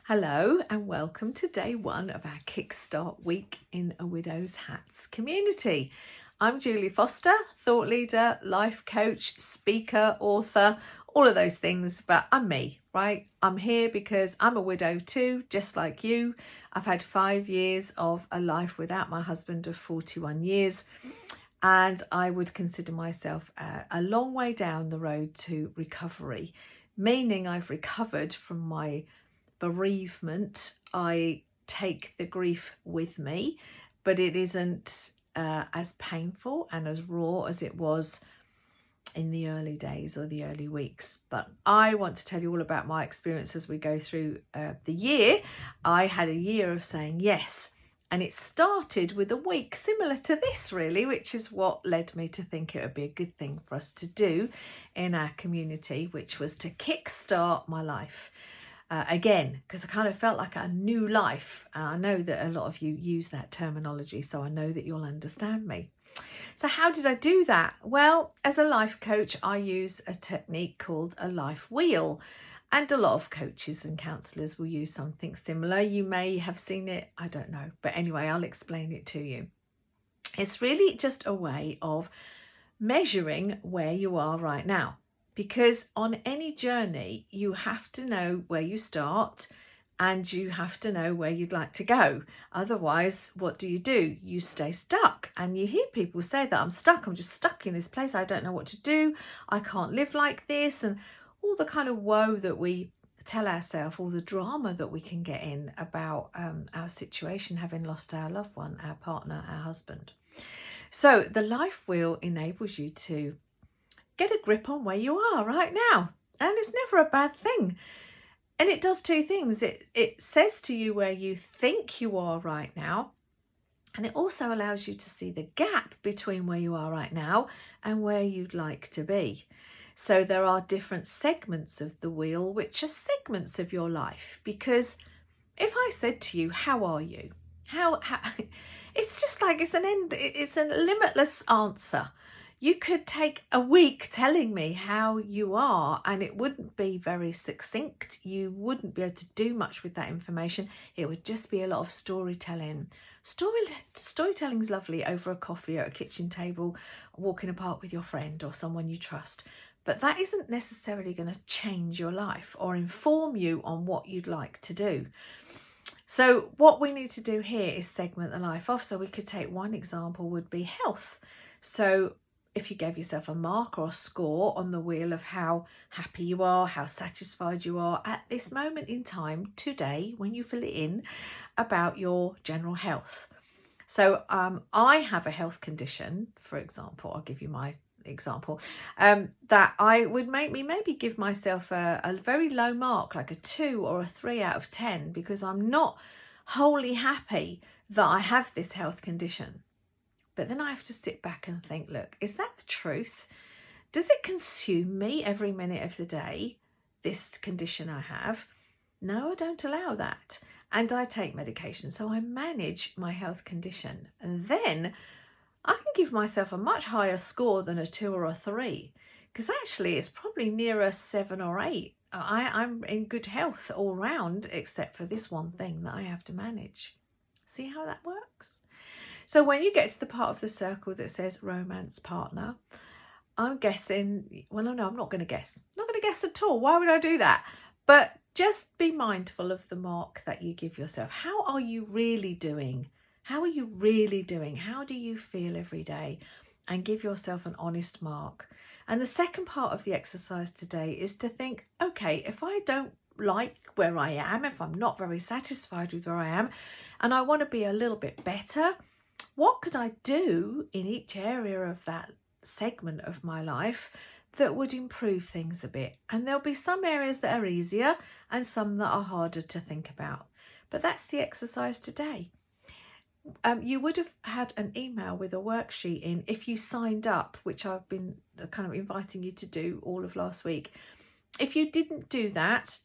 Hello and welcome to day one of our Kickstart Week in a Widow's Hats community. I'm Julie Foster, thought leader, life coach, speaker, author, all of those things, but I'm me, right? I'm here because I'm a widow too, just like you. I've had 5 years of a life without my husband of 41 years, and I would consider myself a long way down the road to recovery, meaning I've recovered from my bereavement. I take the grief with me, but it isn't as painful and as raw as it was in the early days or the early weeks. But I want to tell you all about my experience as we go through the year. I had a year of saying yes, and it started with a week similar to this really, which is what led me to think it would be a good thing for us to do in our community, which was to kickstart my life. Again, because I kind of felt like a new life. I know that a lot of you use that terminology, so I know that you'll understand me. So how did I do that? Well, as a life coach, I use a technique called a life wheel. And a lot of coaches and counsellors will use something similar. You may have seen it, I don't know. But anyway, I'll explain it to you. It's really just a way of measuring where you are right now. Because on any journey, you have to know where you start and you have to know where you'd like to go. Otherwise, what do? You stay stuck. And you hear people say that I'm stuck. I'm just stuck in this place. I don't know what to do. I can't live like this. And all the kind of woe that we tell ourselves, all the drama that we can get in about our situation, having lost our loved one, our partner, our husband. So the life wheel enables you to get a grip on where you are right now. And it's never a bad thing. And it does two things. It says to you where you think you are right now. And it also allows you to see the gap between where you are right now and where you'd like to be. So there are different segments of the wheel, which are segments of your life. Because if I said to you, how are you? How it's just like it's a limitless answer. You could take a week telling me how you are and it wouldn't be very succinct. You wouldn't be able to do much with that information. It would just be a lot of storytelling. Storytelling's lovely over a coffee or a kitchen table, walking apart with your friend or someone you trust. But that isn't necessarily going to change your life or inform you on what you'd like to do. So what we need to do here is segment the life off. So we could take one example would be health. So if you gave yourself a mark or a score on the wheel of how happy you are, how satisfied you are at this moment in time today, when you fill it in, about your general health. So I have a health condition, for example, I'll give you my example, that I would make me maybe give myself a very low mark, like a 2 or a 3 out of 10, because I'm not wholly happy that I have this health condition. But then I have to sit back and think, look, is that the truth? Does it consume me every minute of the day, this condition I have? No, I don't allow that. And I take medication, so I manage my health condition. And then I can give myself a much higher score than a 2 or a 3, because actually it's probably nearer 7 or 8. I'm in good health all round, except for this one thing that I have to manage. See how that works? So when you get to the part of the circle that says romance partner, I'm guessing, well, no, I'm not going to guess. I'm not going to guess at all. Why would I do that? But just be mindful of the mark that you give yourself. How are you really doing? How are you really doing? How do you feel every day? And give yourself an honest mark. And the second part of the exercise today is to think, okay, if I don't like where I am, if I'm not very satisfied with where I am, and I want to be a little bit better, what could I do in each area of that segment of my life that would improve things a bit? And there'll be some areas that are easier and some that are harder to think about. But that's the exercise today. You would have had an email with a worksheet in if you signed up, which I've been kind of inviting you to do all of last week. If you didn't do that,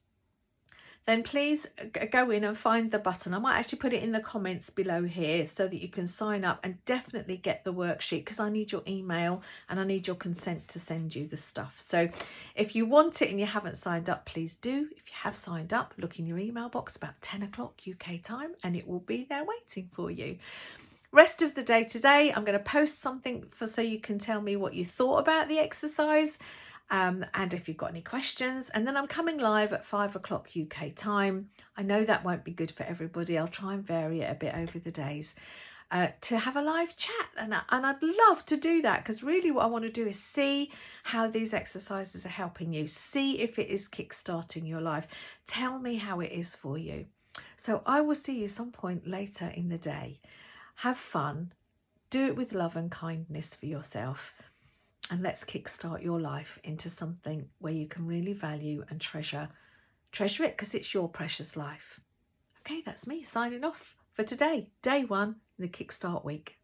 then please go in and find the button. I might actually put it in the comments below here so that you can sign up and definitely get the worksheet, because I need your email and I need your consent to send you the stuff. So if you want it and you haven't signed up, please do. If you have signed up, look in your email box about 10 o'clock UK time and it will be there waiting for you. Rest of the day today, I'm going to post something so you can tell me what you thought about the exercise. And if you've got any questions, and then I'm coming live at 5 o'clock UK time. I know that won't be good for everybody. I'll try and vary it a bit over the days to have a live chat. And I'd love to do that, because really what I want to do is see how these exercises are helping you. See if it is kickstarting your life. Tell me how it is for you. So I will see you some point later in the day. Have fun. Do it with love and kindness for yourself. And let's kickstart your life into something where you can really value and treasure it, because it's your precious life. Okay, that's me signing off for today, day 1 in the Kickstart week.